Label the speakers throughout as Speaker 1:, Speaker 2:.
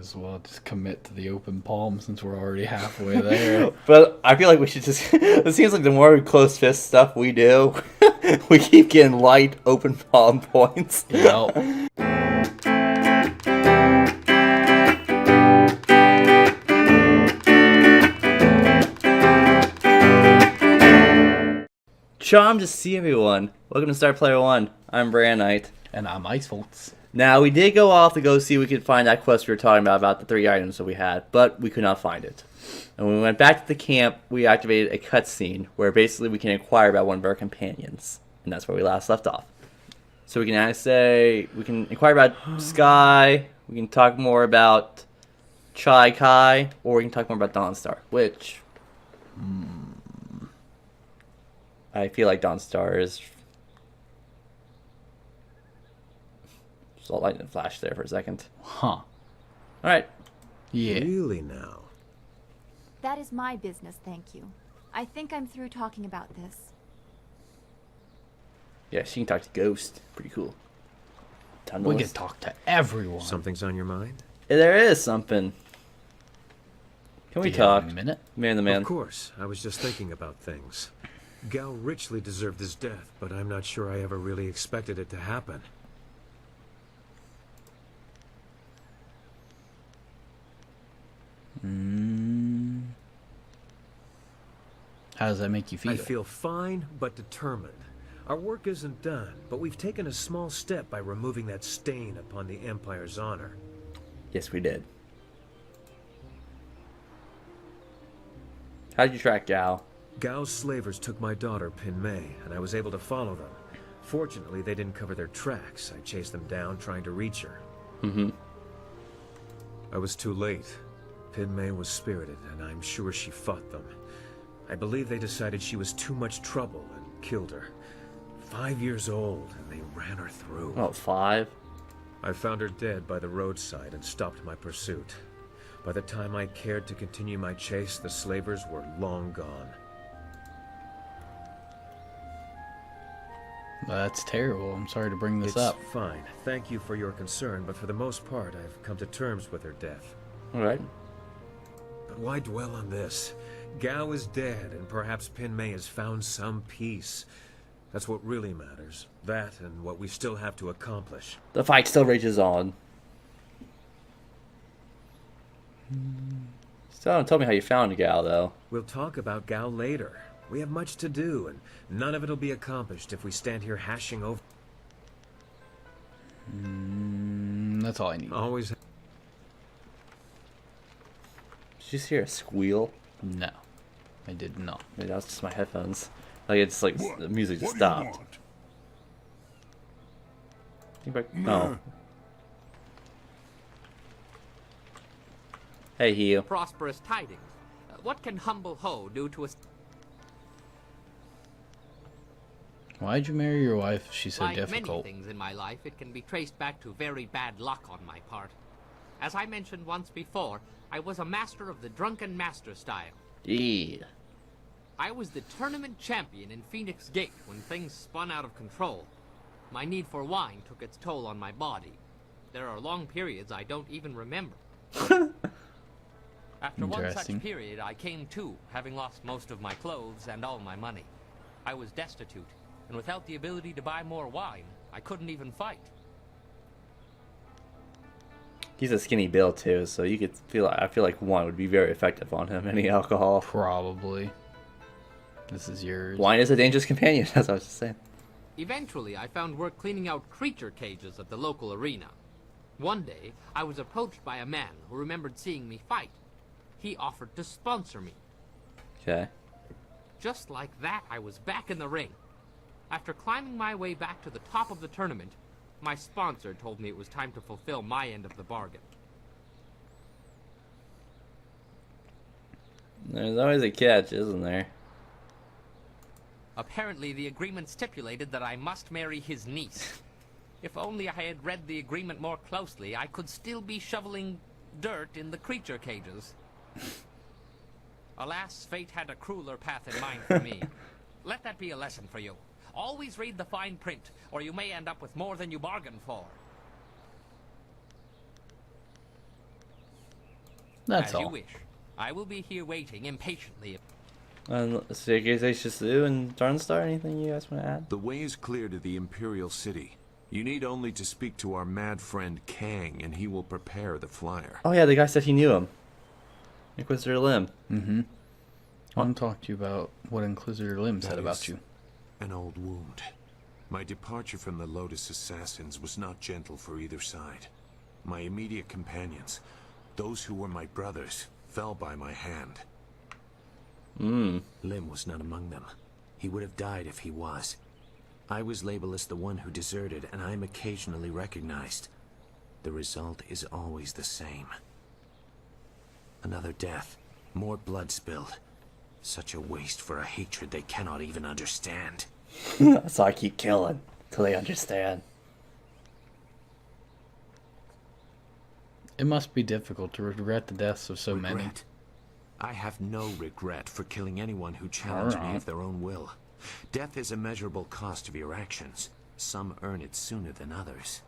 Speaker 1: as well just commit to the open palm since we're already halfway there.
Speaker 2: But I feel like we should just... It seems like the more close fist stuff we do, we keep getting light open palm points.
Speaker 1: Yep.
Speaker 2: Charmed to see everyone. Welcome to Star Player 1. I'm Knight.
Speaker 1: And I'm Icevolts.
Speaker 2: Now, we did go off to go see if we could find that quest we were talking about the 3 items that we had, but we could not find it. And when we went back to the camp, we activated a cutscene where basically we can inquire about one of our companions. And that's where we last left off. So we can we can inquire about Sky, we can talk more about Chai Kai, or we can talk more about Dawnstar, which... I feel like Dawnstar is... Just all lightning flash there for a second.
Speaker 1: Huh.
Speaker 2: Alright.
Speaker 1: Yeah.
Speaker 3: Really now?
Speaker 4: That is my business, thank you. I think I'm through talking about this.
Speaker 2: Yeah, she can talk to Ghost. Pretty cool.
Speaker 1: We can talk to everyone.
Speaker 3: Something's on your mind?
Speaker 2: There is something. Can we talk?
Speaker 1: A minute?
Speaker 2: Man the man.
Speaker 3: Of course. I was just thinking about things. Gao richly deserved his death, but I'm not sure I ever really expected it to happen.
Speaker 1: How does that make you feel?
Speaker 3: I feel fine, but determined. Our work isn't done, but we've taken a small step by removing that stain upon the Empire's honor.
Speaker 2: Yes, we did. How did you track Gao?
Speaker 3: Gao's slavers took my daughter, Pin Mei, and I was able to follow them. Fortunately, they didn't cover their tracks. I chased them down, trying to reach her. I was too late. Pin Mei was spirited, and I'm sure she fought them. I believe they decided she was too much trouble and killed her. 5 years old, and they ran her through.
Speaker 2: Oh, 5?
Speaker 3: I found her dead by the roadside and stopped my pursuit. By the time I cared to continue my chase, the slavers were long gone.
Speaker 1: That's terrible. I'm sorry to bring this
Speaker 3: It's
Speaker 1: up.
Speaker 3: fine. Thank you for your concern, but for the most part, I've come to terms with her death.
Speaker 2: Alright.
Speaker 3: But why dwell on this? Gao is dead, and perhaps Pin Mei has found some peace. That's what really matters. That and what we still have to accomplish.
Speaker 2: The fight still rages on. Still haven't told me how you found Gao, though.
Speaker 3: We'll talk about Gao later. We have much to do, and none of it'll be accomplished if we stand here hashing over...
Speaker 1: That's all I need.
Speaker 3: Always...
Speaker 2: Did you just hear a squeal?
Speaker 1: No, I did not.
Speaker 2: Maybe that was just my headphones. Like, it's like the music just stopped. Oh. Hey, Hugh.
Speaker 5: Prosperous tidings. What can humble Ho do to us?
Speaker 1: Why'd you marry your wife if she's so
Speaker 5: Like
Speaker 1: difficult?
Speaker 5: many things in my life, it can be traced back to very bad luck on my part. As I mentioned once before, I was a master of the drunken master style.
Speaker 2: Yeah.
Speaker 5: I was the tournament champion in Phoenix Gate when things spun out of control. My need for wine took its toll on my body. There are long periods I don't even remember. After one such
Speaker 1: Interesting.
Speaker 5: period, I came to, having lost most of my clothes and all my money. I was destitute, and without the ability to buy more wine, I couldn't even fight.
Speaker 2: He's a skinny build, too, so you could feel... I feel like wine would be very effective on him. Any alcohol.
Speaker 1: Probably. This is yours.
Speaker 2: Wine is a dangerous companion, as I was just saying.
Speaker 5: Eventually, I found work cleaning out creature cages at the local arena. One day, I was approached by a man who remembered seeing me fight. He offered to sponsor me.
Speaker 2: Okay.
Speaker 5: Just like that, I was back in the ring. After climbing my way back to the top of the tournament, my sponsor told me it was time to fulfill my end of the bargain.
Speaker 2: There's always a catch, isn't there?
Speaker 5: Apparently, the agreement stipulated that I must marry his niece. If only I had read the agreement more closely, I could still be shoveling dirt in the creature cages. Alas, fate had a crueler path in mind for me. Let that be a lesson for you. Always read the fine print, or you may end up with more than you bargained for.
Speaker 1: That's
Speaker 5: As
Speaker 1: all.
Speaker 5: you wish. I will be here waiting impatiently.
Speaker 2: Sue and Darnstar, anything you guys want to add?
Speaker 3: The way is clear to the Imperial City. You need only to speak to our mad friend Kang, and he will prepare the flyer.
Speaker 2: Oh yeah, the guy said he knew him. Inquisitor Lim.
Speaker 1: Mm-hmm. I want to talk to you about what Inquisitor Lim said
Speaker 3: That
Speaker 1: about
Speaker 3: is
Speaker 1: you.
Speaker 3: An old wound. My departure from the Lotus Assassins was not gentle for either side. My immediate companions, those who were my brothers, fell by my hand. Lim was not among them. He would have died if he was. I was labeled as the one who deserted, and I am occasionally recognized. The result is always the same. Another death, more blood spilled. Such a waste for a hatred they cannot even understand.
Speaker 2: So I keep killing till they understand.
Speaker 1: It must be difficult to regret the deaths of so many.
Speaker 3: Regret? I have no regret for killing anyone who challenged me
Speaker 1: Alright.
Speaker 3: of their own will. Death is a measurable cost of your actions. Some earn it sooner than others.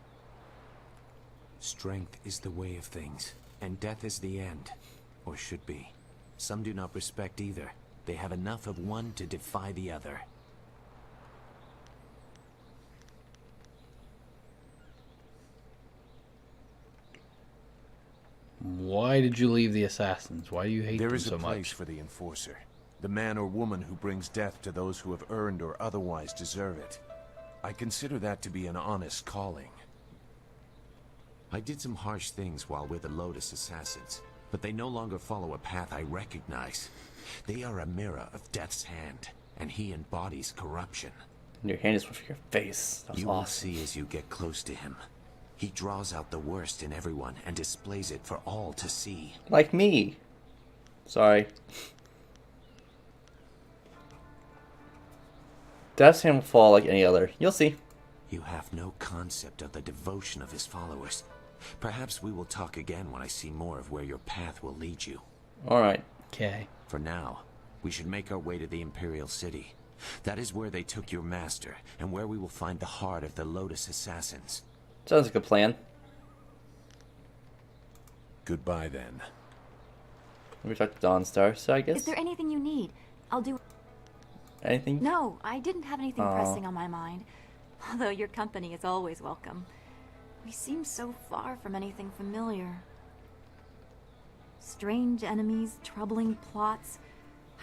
Speaker 3: Strength is the way of things, and death is the end. Or should be. Some do not respect either. They have enough of one to defy the other.
Speaker 1: Why did you leave the Assassins? Why do you hate
Speaker 3: There
Speaker 1: them
Speaker 3: is a
Speaker 1: so
Speaker 3: place
Speaker 1: much?
Speaker 3: for the enforcer. The man or woman who brings death to those who have earned or otherwise deserve it. I consider that to be an honest calling. I did some harsh things while with the Lotus Assassins, but they no longer follow a path I recognize. They are a mirror of Death's hand, and he embodies corruption.
Speaker 2: And your hand is with your face. That's
Speaker 3: You will
Speaker 2: awesome.
Speaker 3: see as you get close to him. He draws out the worst in everyone and displays it for all to see.
Speaker 2: Like me. Sorry. Death's hand will fall like any other. You'll see.
Speaker 3: You have no concept of the devotion of his followers. Perhaps we will talk again when I see more of where your path will lead you.
Speaker 2: Alright.
Speaker 1: Okay.
Speaker 3: For now, we should make our way to the Imperial City. That is where they took your master, and where we will find the heart of the Lotus Assassins.
Speaker 2: Sounds like a plan.
Speaker 3: Goodbye, then.
Speaker 2: We talked to Dawnstar, so I guess
Speaker 4: Is there anything you need? I'll do...
Speaker 2: anything?
Speaker 4: No, I didn't have anything
Speaker 2: Aw.
Speaker 4: pressing on my mind. Although your company is always welcome. We seem so far from anything familiar. Strange enemies, troubling plots.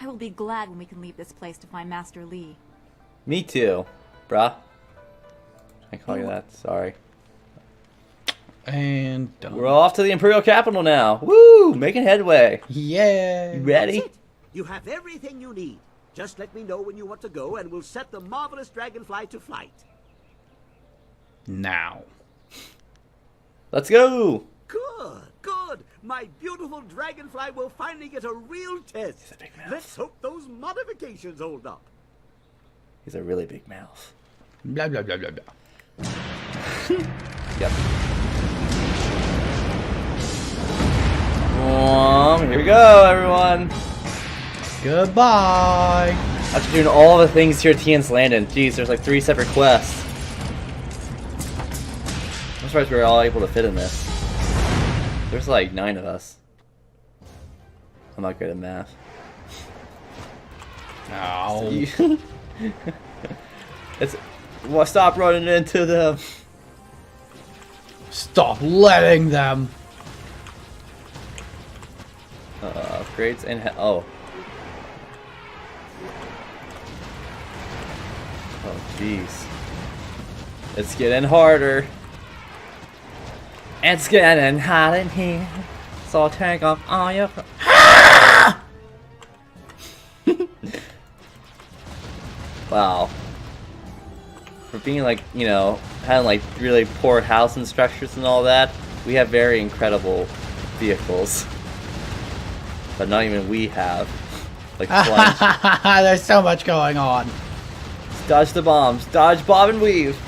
Speaker 4: I will be glad when we can leave this place to find Master Li.
Speaker 2: Me too, bruh. I call you that. Sorry.
Speaker 1: And done.
Speaker 2: We're off to the Imperial capital now. Woo! Making headway.
Speaker 1: Yay!
Speaker 2: You ready?
Speaker 6: That's it. You have everything you need. Just let me know when you want to go, and we'll set the marvelous dragonfly to flight.
Speaker 1: Now.
Speaker 2: Let's go.
Speaker 6: Good, good. My beautiful dragonfly will finally get a real test.
Speaker 2: a big mouth.
Speaker 6: Let's hope those modifications hold up.
Speaker 2: He's a really big mouth.
Speaker 1: Blah, blah, blah, blah, blah.
Speaker 2: Yep. Here we go, everyone.
Speaker 1: Goodbye!
Speaker 2: After doing all the things here at Tian's Landing, geez, there's like 3 separate quests. I'm surprised we were all able to fit in this. There's like 9 of us. I'm not good at math.
Speaker 1: Ow.
Speaker 2: It's. Well, stop running into them.
Speaker 1: Stop letting them!
Speaker 2: Upgrades and oh. Oh, jeez. It's getting harder. It's getting hot in here. So take off all your. Wow. For being like, you know, having like really poor housing structures and all that, we have very incredible vehicles. But not even we have. Like Sludge.
Speaker 1: There's so much going on.
Speaker 2: Dodge the bombs. Dodge, bob, and weave.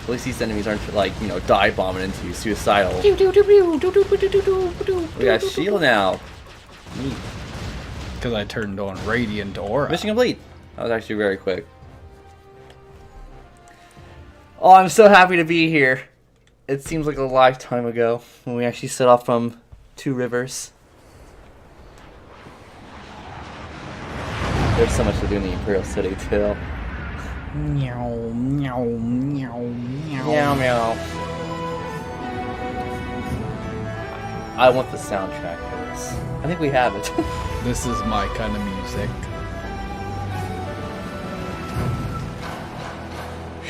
Speaker 2: At least these enemies aren't like, you know, dive bombing into you, suicidal. We got a shield now. Neat.
Speaker 1: Because I turned on Radiant Aura.
Speaker 2: Mission complete. That was actually very quick. Oh, I'm so happy to be here. It seems like a lifetime ago when we actually set off from Two Rivers. There's so much to do in the Imperial City, too.
Speaker 1: Meow, meow, meow, meow.
Speaker 2: Meow, meow. I want the soundtrack for this. I think we have it.
Speaker 1: This is my kind of music.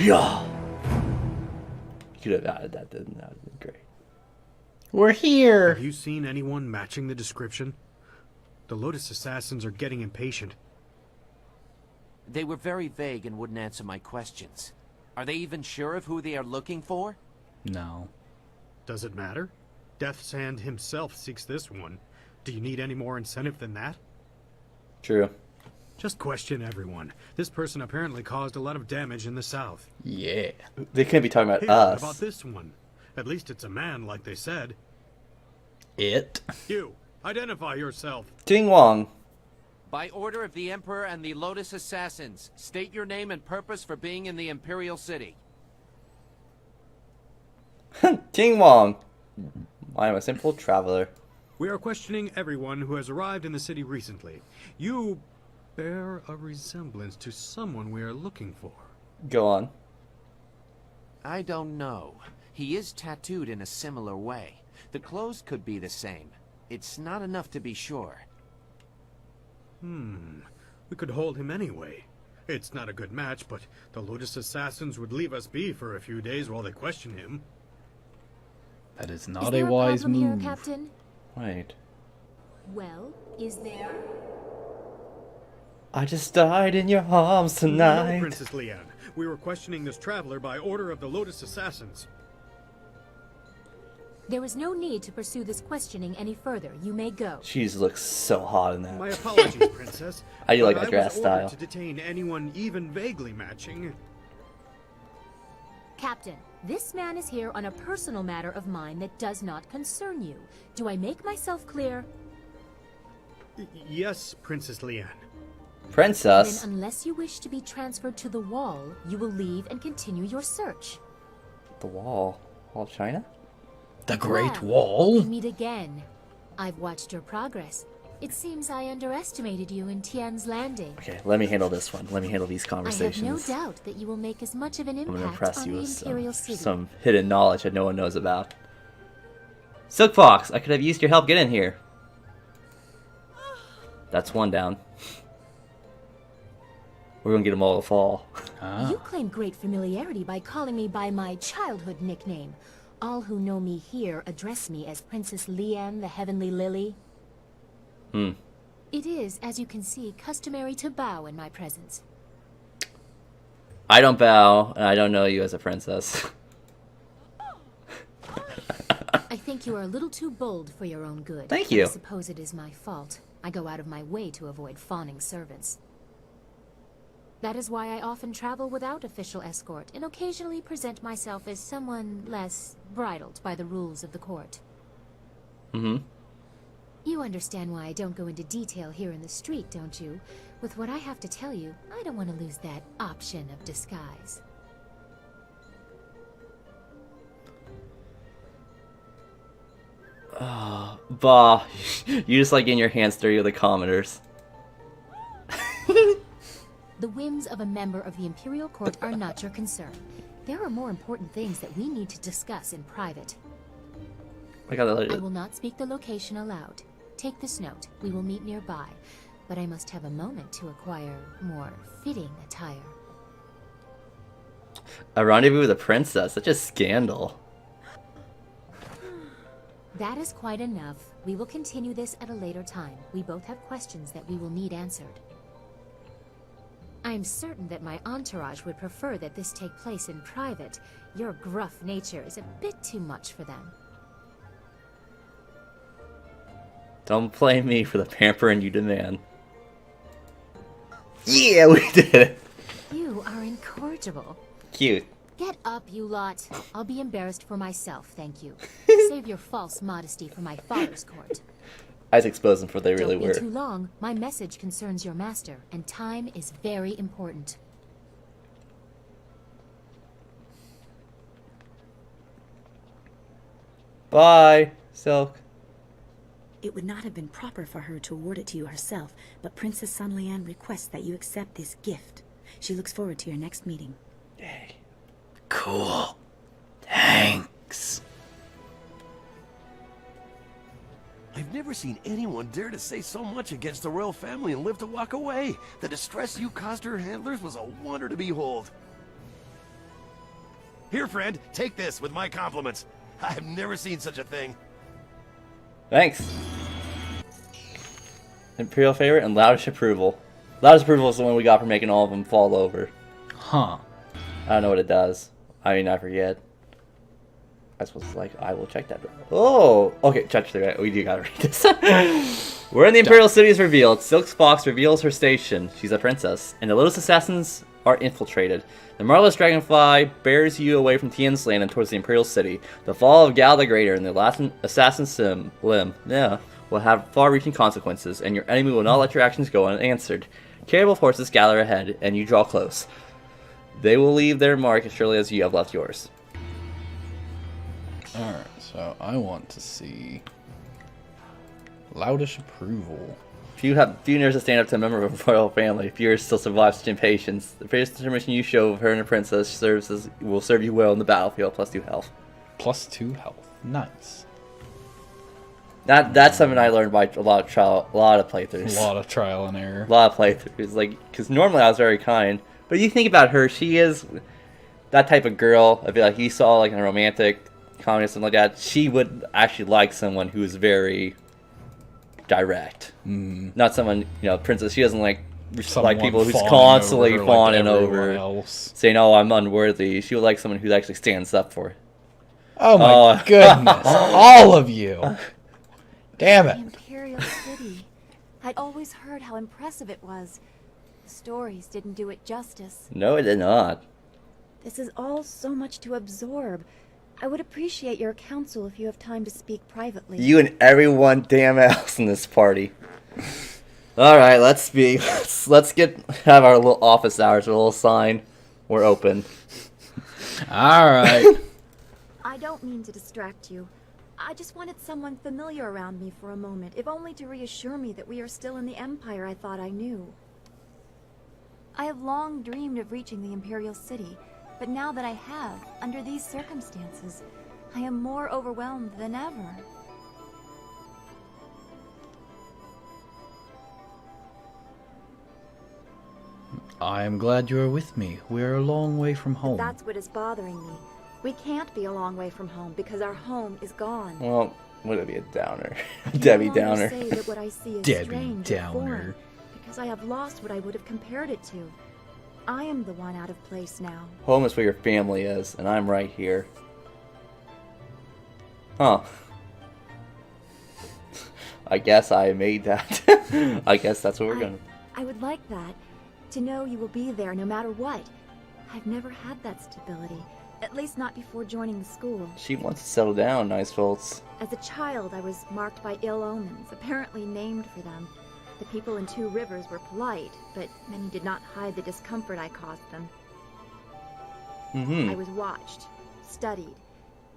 Speaker 2: Yeah. You could have added that, didn't that? That would have been great.
Speaker 1: We're here.
Speaker 7: Have you seen anyone matching the description? The Lotus Assassins are getting impatient.
Speaker 8: They were very vague and wouldn't answer my questions. Are they even sure of who they are looking for?
Speaker 1: No.
Speaker 7: Does it matter? Death's Hand himself seeks this one. Do you need any more incentive than that?
Speaker 2: True.
Speaker 7: Just question everyone. This person apparently caused a lot of damage in the south.
Speaker 1: Yeah.
Speaker 2: They couldn't be talking about
Speaker 7: Hey, what
Speaker 2: us.
Speaker 7: about this one? At least it's a man, like they said.
Speaker 1: It.
Speaker 7: You, identify yourself.
Speaker 2: Ting Wong.
Speaker 8: By order of the Emperor and the Lotus Assassins, state your name and purpose for being in the Imperial City.
Speaker 2: Ting Wong. I am a simple traveler.
Speaker 7: We are questioning everyone who has arrived in the city recently. You bear a resemblance to someone we are looking for.
Speaker 2: Go on.
Speaker 8: I don't know. He is tattooed in a similar way. The clothes could be the same. It's not enough to be sure.
Speaker 7: We could hold him anyway. It's not a good match, but the Lotus Assassins would leave us be for a few days while they question him.
Speaker 1: That is
Speaker 9: Is
Speaker 1: not
Speaker 9: there
Speaker 1: a wise
Speaker 9: problem
Speaker 1: move.
Speaker 9: here, Captain?
Speaker 2: Wait.
Speaker 9: Well, is there?
Speaker 2: I just died in your arms
Speaker 7: No,
Speaker 2: tonight.
Speaker 7: Princess Lian. We were questioning this traveler by order of the Lotus Assassins.
Speaker 9: There is no need to pursue this questioning any further. You may go.
Speaker 2: She looks so hot in that.
Speaker 7: My apologies, Princess.
Speaker 2: I do like
Speaker 7: but
Speaker 2: that dress
Speaker 7: was ordered
Speaker 2: style.
Speaker 7: to detain anyone even vaguely matching.
Speaker 9: Captain, this man is here on a personal matter of mine that does not concern you. Do I make myself clear?
Speaker 7: Yes, Princess Lian.
Speaker 2: Princess.
Speaker 9: Then unless you wish to be transferred to the wall, you will leave and continue your search.
Speaker 2: The wall. Wall of China?
Speaker 1: The Great
Speaker 9: Well,
Speaker 1: Wall?
Speaker 9: we meet again. I've watched your progress. It seems I underestimated you in Tian's Landing.
Speaker 2: Okay, let me handle this one. Let me handle these
Speaker 9: I have no
Speaker 2: conversations.
Speaker 9: doubt that you will make as much of an
Speaker 2: I'm gonna
Speaker 9: impact
Speaker 2: impress
Speaker 9: on
Speaker 2: you
Speaker 9: the
Speaker 2: with
Speaker 9: Imperial City.
Speaker 2: some hidden knowledge that no one knows about. Silk Fox, I could have used your help get in here. That's one down. We're gonna get them all to fall.
Speaker 1: Ah.
Speaker 9: You claim great familiarity by calling me by my childhood nickname. All who know me here address me as Princess Lian, the Heavenly Lily. It is, as you can see, customary to bow in my presence.
Speaker 2: I don't bow, and I don't know you as a princess.
Speaker 9: I think you are a little too bold for your own good.
Speaker 2: Thank you.
Speaker 9: I suppose it is my fault. I go out of my way to avoid fawning servants. That is why I often travel without official escort, and occasionally present myself as someone less bridled by the rules of the court.
Speaker 2: Mm-hmm.
Speaker 9: You understand why I don't go into detail here in the street, don't you? With what I have to tell you, I don't want to lose that option of disguise.
Speaker 2: Bah, you just like getting your hands dirty with the commoners.
Speaker 9: The whims of a member of the Imperial Court are not your concern. There are more important things that we need to discuss in private.
Speaker 2: I got
Speaker 9: I
Speaker 2: that.
Speaker 9: will not speak the location aloud. Take this note. We will meet nearby. But I must have a moment to acquire more fitting attire.
Speaker 2: A rendezvous with a princess. Such a scandal.
Speaker 9: That is quite enough. We will continue this at a later time. We both have questions that we will need answered. I'm certain that my entourage would prefer that this take place in private. Your gruff nature is a bit too much for them.
Speaker 2: Don't blame me for the pampering you demand. Yeah, we did it.
Speaker 9: You are incorrigible.
Speaker 2: Cute.
Speaker 9: Get up, you lot. I'll be embarrassed for myself, thank you. Save your false modesty for my father's court.
Speaker 2: I was exposing for what they really
Speaker 9: Don't be
Speaker 2: were.
Speaker 9: too long. My message concerns your master, and time is very important.
Speaker 2: Bye, Silk.
Speaker 10: It would not have been proper for her to award it to you herself, but Princess Sun Lian requests that you accept this gift. She looks forward to your next meeting.
Speaker 2: Yay. Cool. Thanks.
Speaker 11: I've never seen anyone dare to say so much against the royal family and live to walk away. The distress you caused her handlers was a wonder to behold. Here, friend, take this with my compliments. I've never seen such a thing.
Speaker 2: Thanks. Imperial favorite and loudest approval. Loudest approval is the one we got for making all of them fall over.
Speaker 1: Huh.
Speaker 2: I don't know what it does. I mean, I forget. I suppose it's like, I will check that. Oh! Okay, check the right. We do gotta read this. We're in the Imperial City is revealed. Silk's Fox reveals her station. She's a princess. And the Lotus Assassins are infiltrated. The Marvelous Dragonfly bears you away from Tian's land and towards the Imperial City. The fall of Gal the Greater and the last assassin limb will have far-reaching consequences, and your enemy will not let your actions go unanswered. Capable forces gather ahead, and you draw close. They will leave their mark as surely as you have left yours.
Speaker 1: Alright, so I want to see loudest approval.
Speaker 2: Few nerves to stand up to a member of a royal family. Few still survive such impatience. The fierce determination you show of her and her princess will serve you well in the battlefield. +2 health.
Speaker 1: +2 health. Nice.
Speaker 2: That's something I learned by a lot of playthroughs.
Speaker 1: A lot of trial and error.
Speaker 2: A lot of playthroughs, like, because normally I was very kind, but you think about her, she is that type of girl. I feel like you saw like in a romantic comedy or something like that. She would actually like someone who is very direct, not someone, princess. She doesn't like people who's constantly fawning over, saying, "Oh, I'm unworthy." She would like someone who actually stands up for it.
Speaker 1: Oh my goodness, all of you! Damn it!
Speaker 4: The Imperial City. I'd always heard how impressive it was. The stories didn't do it justice.
Speaker 2: No, it did not.
Speaker 4: This is all so much to absorb. I would appreciate your counsel if you have time to speak privately.
Speaker 2: You and everyone damn else in this party. Alright, let's speak. Let's have our little office hours with a little sign. We're open.
Speaker 1: Alright.
Speaker 4: I don't mean to distract you. I just wanted someone familiar around me for a moment, if only to reassure me that we are still in the Empire I thought I knew. I have long dreamed of reaching the Imperial City, but now that I have, under these circumstances, I am more overwhelmed than ever.
Speaker 1: I am glad you are with me. We are a long way from home.
Speaker 4: That's what is bothering me. We can't be a long way from home because our home is gone.
Speaker 2: Well, would it be a downer? Debbie Downer.
Speaker 4: Say that what I see is
Speaker 1: Debbie
Speaker 4: strange
Speaker 1: Downer.
Speaker 4: or foreign, because I have lost what I would have compared it to. I am the one out of place now.
Speaker 2: Home is where your family is, and I'm right here. Huh. I guess I made that. I guess that's what we're gonna...
Speaker 4: I would like that. To know you will be there no matter what. I've never had that stability. At least not before joining the school.
Speaker 2: She wants to settle down, Icevolts.
Speaker 4: As a child, I was marked by ill omens, apparently named for them. The people in Two Rivers were polite, but many did not hide the discomfort I caused them. I was watched, studied.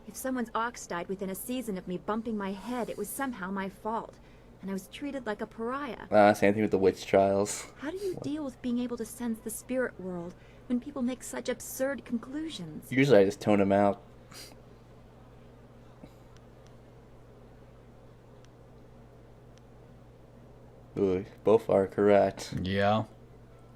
Speaker 4: If someone's ox died within a season of me bumping my head, it was somehow my fault, and I was treated like a pariah.
Speaker 2: Same thing with the witch trials.
Speaker 4: How do you deal with being able to sense the spirit world when people make such absurd conclusions?
Speaker 2: Usually I just tone them out. Ooh, both are correct.
Speaker 1: Yeah.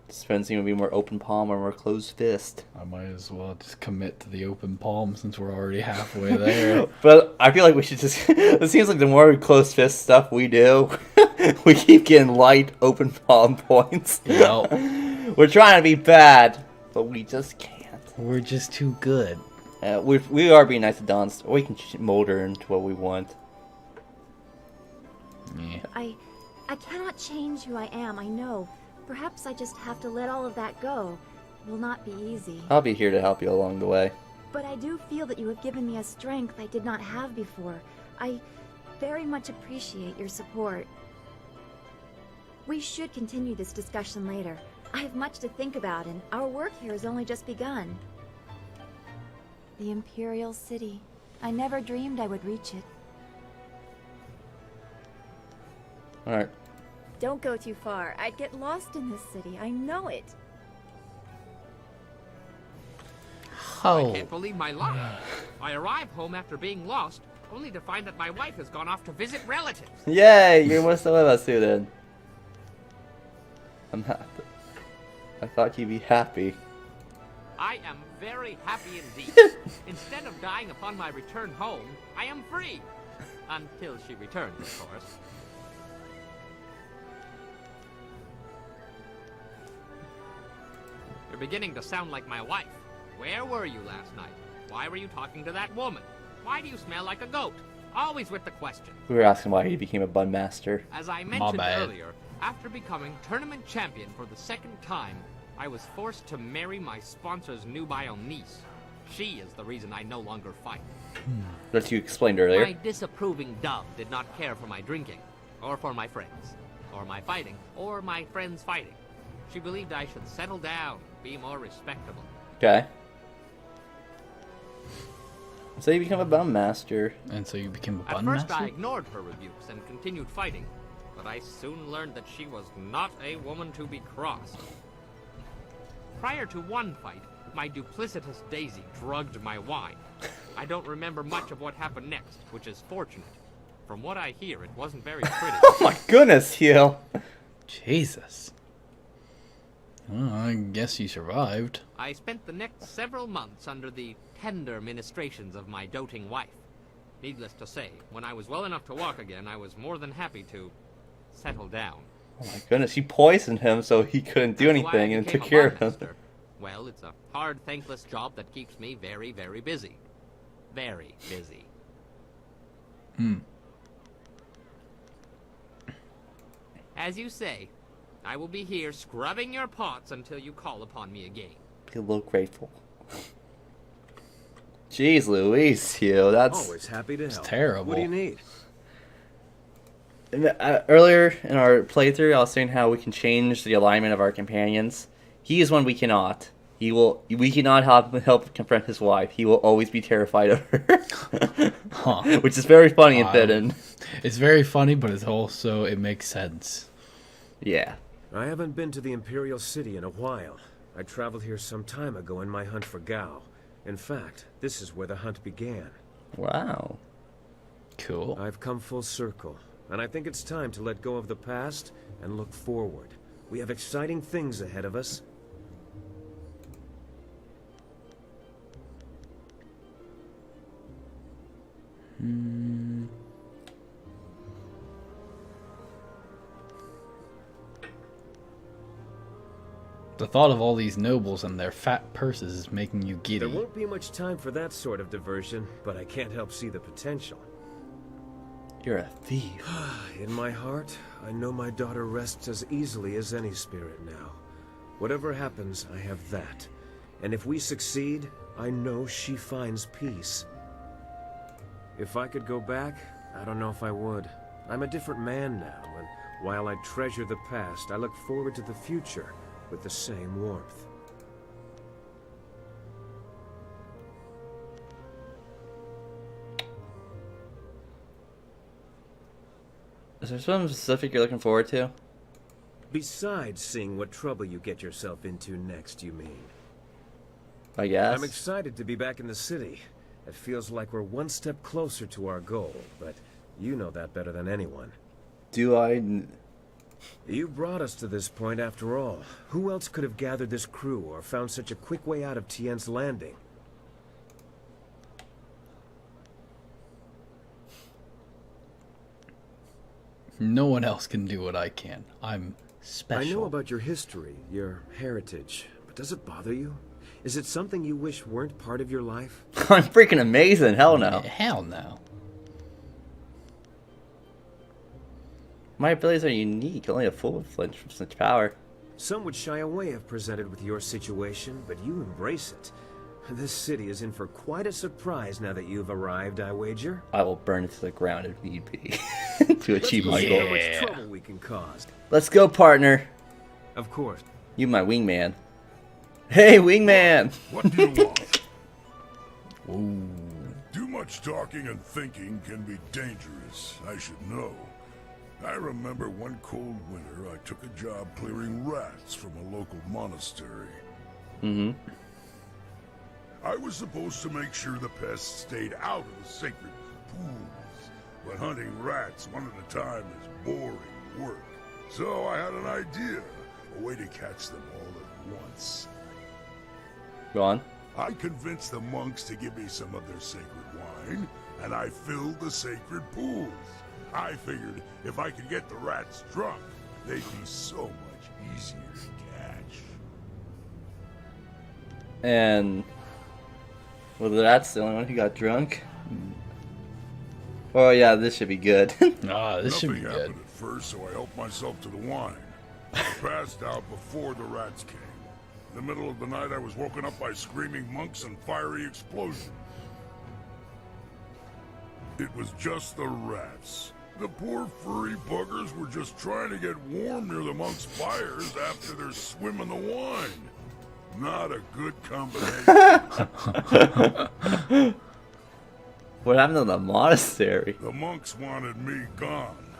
Speaker 2: Dispensing would be more open palm or more closed fist.
Speaker 1: I might as well just commit to the open palm since we're already halfway there.
Speaker 2: But I feel like we should just... It seems like the more closed fist stuff we do, we keep getting light open palm points.
Speaker 1: Yep.
Speaker 2: We're trying to be bad, but we just can't.
Speaker 1: We're just too good.
Speaker 2: We are being nice to Dawn. We can mold her into what we want.
Speaker 1: Yeah.
Speaker 4: I cannot change who I am, I know. Perhaps I just have to let all of that go. It will not be easy.
Speaker 2: I'll be here to help you along the way.
Speaker 4: But I do feel that you have given me a strength I did not have before. I very much appreciate your support. We should continue this discussion later. I have much to think about, and our work here has only just begun. The Imperial City. I never dreamed I would reach it.
Speaker 2: Alright.
Speaker 4: Don't go too far. I'd get lost in this city. I know it.
Speaker 5: I can't believe my luck. I arrive home after being lost, only to find that my wife has gone off to visit relatives.
Speaker 2: Yay! You're more still with us too then. I'm happy. I thought you'd be happy.
Speaker 5: I am very happy indeed. Instead of dying upon my return home, I am free. Until she returns, of course. You're beginning to sound like my wife. Where were you last night? Why were you talking to that woman? Why do you smell like a goat? Always with the question.
Speaker 2: We were asking why he became a bun master.
Speaker 5: As I mentioned earlier, after becoming tournament champion for the second time, I was forced to marry my sponsor's nubile niece. She is the reason I no longer fight.
Speaker 2: That you explained earlier.
Speaker 5: My disapproving dove did not care for my drinking, or for my friends, or my fighting, or my friends fighting. She believed I should settle down, be more respectable.
Speaker 2: Okay. So you become a bum master.
Speaker 1: And so you became a bun
Speaker 5: At first
Speaker 1: master?
Speaker 5: I ignored her rebukes and continued fighting, but I soon learned that she was not a woman to be crossed. Prior to one fight, my duplicitous Daisy drugged my wine. I don't remember much of what happened next, which is fortunate. From what I hear, it wasn't very pretty.
Speaker 2: Oh my goodness, Heel.
Speaker 1: Jesus. Well, I guess you survived.
Speaker 5: I spent the next several months under the tender ministrations of my doting wife. Needless to say, when I was well enough to walk again, I was more than happy to settle down.
Speaker 2: Oh my goodness, she poisoned him so he couldn't do anything and took care of him.
Speaker 5: Well, it's a hard, thankless job that keeps me very, very busy. Very busy. As you say, I will be here scrubbing your pots until you call upon me again.
Speaker 2: Be a little grateful. Jeez Louise, Heel, that's...
Speaker 3: Always happy to help.
Speaker 1: It's terrible.
Speaker 3: What do you need?
Speaker 2: Earlier in our playthrough, I was saying how we can change the alignment of our companions. He is one we cannot. We cannot help confront his wife. He will always be terrified of her. Which is very funny and fitting.
Speaker 1: It's very funny, but it's also, it makes sense.
Speaker 2: Yeah.
Speaker 3: I haven't been to the Imperial City in a while. I traveled here some time ago in my hunt for Gao. In fact, this is where the hunt began.
Speaker 2: Wow.
Speaker 1: Cool.
Speaker 3: I've come full circle, and I think it's time to let go of the past and look forward. We have exciting things ahead of us.
Speaker 1: The thought of all these nobles and their fat purses is making you giddy.
Speaker 3: There won't be much time for that sort of diversion, but I can't help see the potential.
Speaker 2: You're a thief.
Speaker 3: In my heart, I know my daughter rests as easily as any spirit now. Whatever happens, I have that. And if we succeed, I know she finds peace. If I could go back, I don't know if I would. I'm a different man now, and while I treasure the past, I look forward to the future with the same warmth.
Speaker 2: Is there something specific you're looking forward to?
Speaker 3: Besides seeing what trouble you get yourself into next, you mean?
Speaker 2: I guess.
Speaker 3: I'm excited to be back in the city. It feels like we're one step closer to our goal, but you know that better than anyone.
Speaker 2: Do I?
Speaker 3: You brought us to this point after all. Who else could have gathered this crew or found such a quick way out of Tien's Landing?
Speaker 1: No one else can do what I can. I'm special.
Speaker 3: I know about your history, your heritage, but does it bother you? Is it something you wish weren't part of your life?
Speaker 2: I'm freaking amazing. Hell no.
Speaker 1: Hell no.
Speaker 2: My abilities are unique. Only a fool would flinch from such power.
Speaker 3: Some would shy away if presented with your situation, but you embrace it. This city is in for quite a surprise now that you've arrived, I wager.
Speaker 2: I will burn it to the ground if need be to achieve my goal.
Speaker 3: How much trouble we can cause.
Speaker 2: Let's go, partner.
Speaker 3: Of course.
Speaker 2: You my wingman. Hey, wingman!
Speaker 12: What do you want?
Speaker 1: Ooh.
Speaker 12: Too much talking and thinking can be dangerous, I should know. I remember one cold winter I took a job clearing rats from a local monastery. I was supposed to make sure the pests stayed out of the sacred pools, but hunting rats one at a time is boring work. So I had an idea, a way to catch them all at once.
Speaker 2: Go on.
Speaker 12: I convinced the monks to give me some of their sacred wine, and I filled the sacred pools. I figured if I could get the rats drunk, they'd be so much easier to catch.
Speaker 2: And well, that's the only one who got drunk. Oh yeah, this should be good.
Speaker 1: This should be
Speaker 12: Nothing
Speaker 1: good.
Speaker 12: happened at first, so I helped myself to the wine. I passed out before the rats came. In the middle of the night, I was woken up by screaming monks and fiery explosions. It was just the rats. The poor furry buggers were just trying to get warm near the monks' fires after their swim in the wine. Not a good combination.
Speaker 2: What happened to the monastery?
Speaker 12: The monks wanted me gone.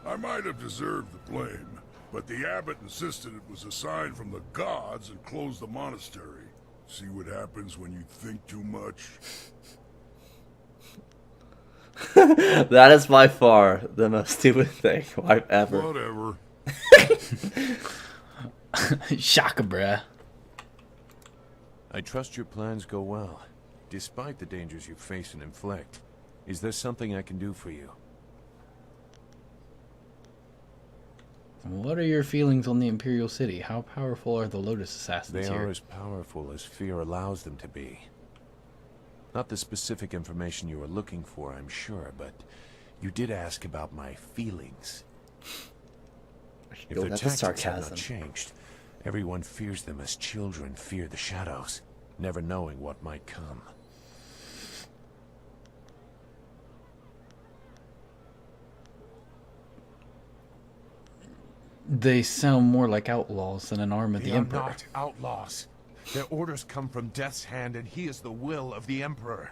Speaker 12: I might have deserved the blame, but the abbot insisted it was a sign from the gods and closed the monastery. See what happens when you think too much?
Speaker 2: That is by far the most stupid thing I've ever.
Speaker 12: Whatever.
Speaker 1: Shaka, bruh.
Speaker 8: I trust your plans go well, despite the dangers you face and inflict. Is there something I can do for you?
Speaker 1: What are your feelings on the Imperial City? How powerful are the Lotus Assassins
Speaker 8: They
Speaker 1: here?
Speaker 8: are as powerful as fear allows them to be. Not the specific information you are looking for, I'm sure, but you did ask about my feelings. If their
Speaker 2: That's
Speaker 8: tactics have
Speaker 2: sarcasm.
Speaker 8: not changed, everyone fears them as children fear the shadows, never knowing what might come.
Speaker 1: They sound more like outlaws than an arm of the
Speaker 8: They are
Speaker 1: Emperor.
Speaker 8: not outlaws. Their orders come from Death's hand, and he is the will of the Emperor.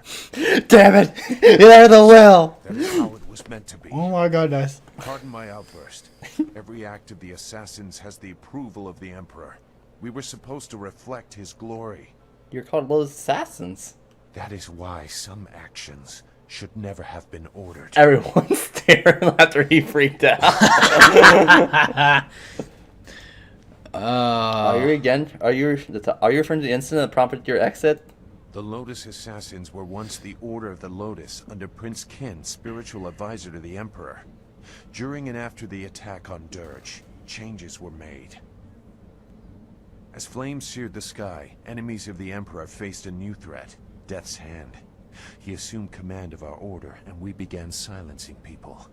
Speaker 2: Damn it! They're the will!
Speaker 8: That is how it was meant to be.
Speaker 1: Oh my goodness.
Speaker 8: Pardon my outburst. Every act of the assassins has the approval of the Emperor. We were supposed to reflect his glory.
Speaker 2: You're called Lotus Assassins.
Speaker 8: That is why some actions should never have been ordered.
Speaker 2: Everyone's staring after he freaked out. Are you referring to the incident that prompted your exit?
Speaker 8: The Lotus Assassins were once the Order of the Lotus under Prince Kin, spiritual advisor to the Emperor. During and after the attack on Dirge, changes were made. As flames seared the sky, enemies of the Emperor faced a new threat, Death's Hand. He assumed command of our order, and we began silencing people.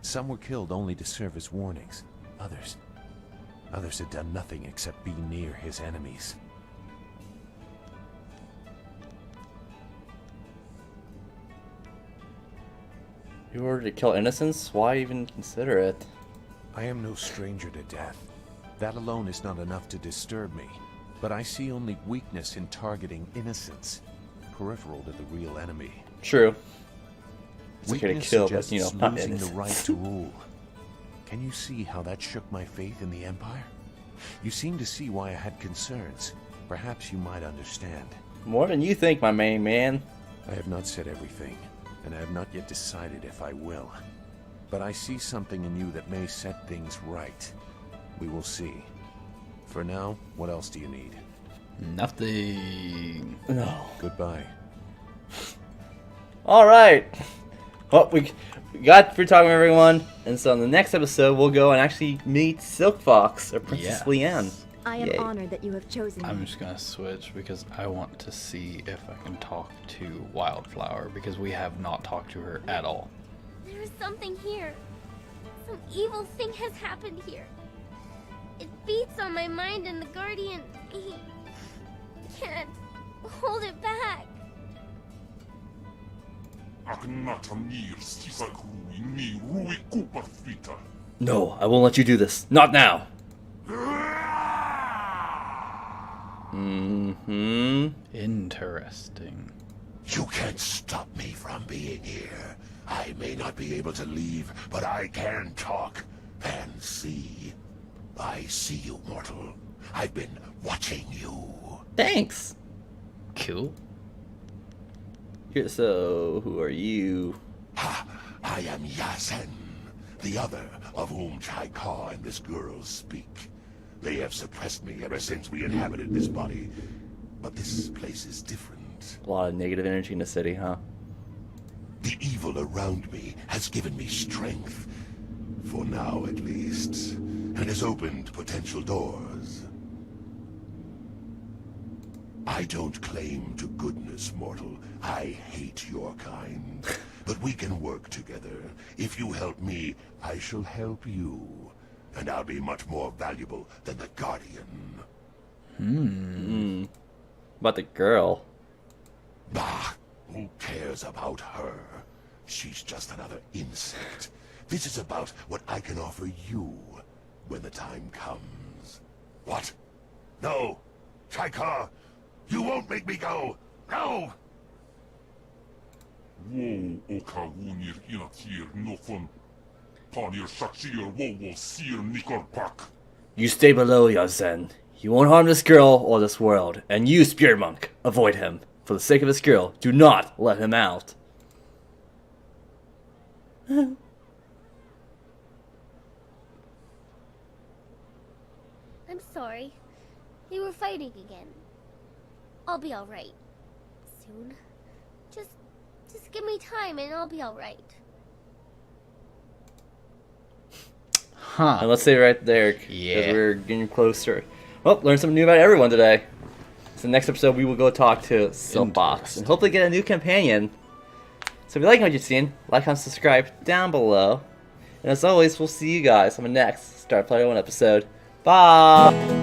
Speaker 8: Some were killed only to serve as warnings. Others had done nothing except be near his enemies.
Speaker 2: You ordered to kill innocents? Why even consider it?
Speaker 8: I am no stranger to death. That alone is not enough to disturb me. But I see only weakness in targeting innocents, peripheral to the real enemy.
Speaker 2: True. It's okay to
Speaker 8: Weakness
Speaker 2: kill, but
Speaker 8: suggests
Speaker 2: not
Speaker 8: losing the
Speaker 2: innocents.
Speaker 8: right to rule. Can you see how that shook my faith in the Empire? You seem to see why I had concerns. Perhaps you might understand.
Speaker 2: More than you think, my main man.
Speaker 8: I have not said everything, and I have not yet decided if I will. But I see something in you that may set things right. We will see. For now, what else do you need?
Speaker 1: Nothing.
Speaker 2: No.
Speaker 8: Goodbye.
Speaker 2: Alright. Well, we got free talking with everyone. And so in the next episode, we'll go and actually meet Silk Fox, or Princess Lian.
Speaker 4: I am
Speaker 2: Yay.
Speaker 4: honored that you have chosen me.
Speaker 1: I'm just gonna switch because I want to see if I can talk to Wildflower because we have not talked to her at all.
Speaker 13: There is something here. Some evil thing has happened here. It beats on my mind, and the Guardian, he can't hold it back.
Speaker 2: No, I won't let you do this. Not now.
Speaker 1: Interesting.
Speaker 11: You can't stop me from being here.
Speaker 14: I may not be able to leave, but I can talk and see. I see you, mortal. I've been watching you.
Speaker 2: Thanks.
Speaker 1: Cool.
Speaker 2: Here, so, who are you?
Speaker 14: I am Yasen, the other of whom Chaika and this girl speak. They have suppressed me ever since we inhabited this body. But this place is different.
Speaker 2: A lot of negative energy in the city, huh?
Speaker 14: The evil around me has given me strength. For now, at least. And has opened potential doors. I don't claim to goodness, mortal. I hate your kind. But we can work together. If you help me, I shall help you. And I'll be much more valuable than the Guardian.
Speaker 2: About the girl.
Speaker 14: Bah! Who cares about her? She's just another insect. This is about what I can offer you when the time comes. What? No! Chaika! You won't make me go! No!
Speaker 15: Wow, oka wunir inatir nofun. Panir shakshir wo sir nikorpak.
Speaker 2: You stay below, Yazen. You won't harm this girl or this world. And you, Spirit Monk, avoid him. For the sake of this girl, do not let him out.
Speaker 13: I'm sorry. They were fighting again. I'll be alright. Soon. Just give me time and I'll be alright.
Speaker 2: Huh. And let's say right there, because we're getting closer. Well, learn something new about everyone today. So next episode, we will go talk to Silkbox and hopefully get a new companion. So if you like what you've seen, like and subscribe down below. And as always, we'll see you guys on the next Star Player 1 episode. Bye!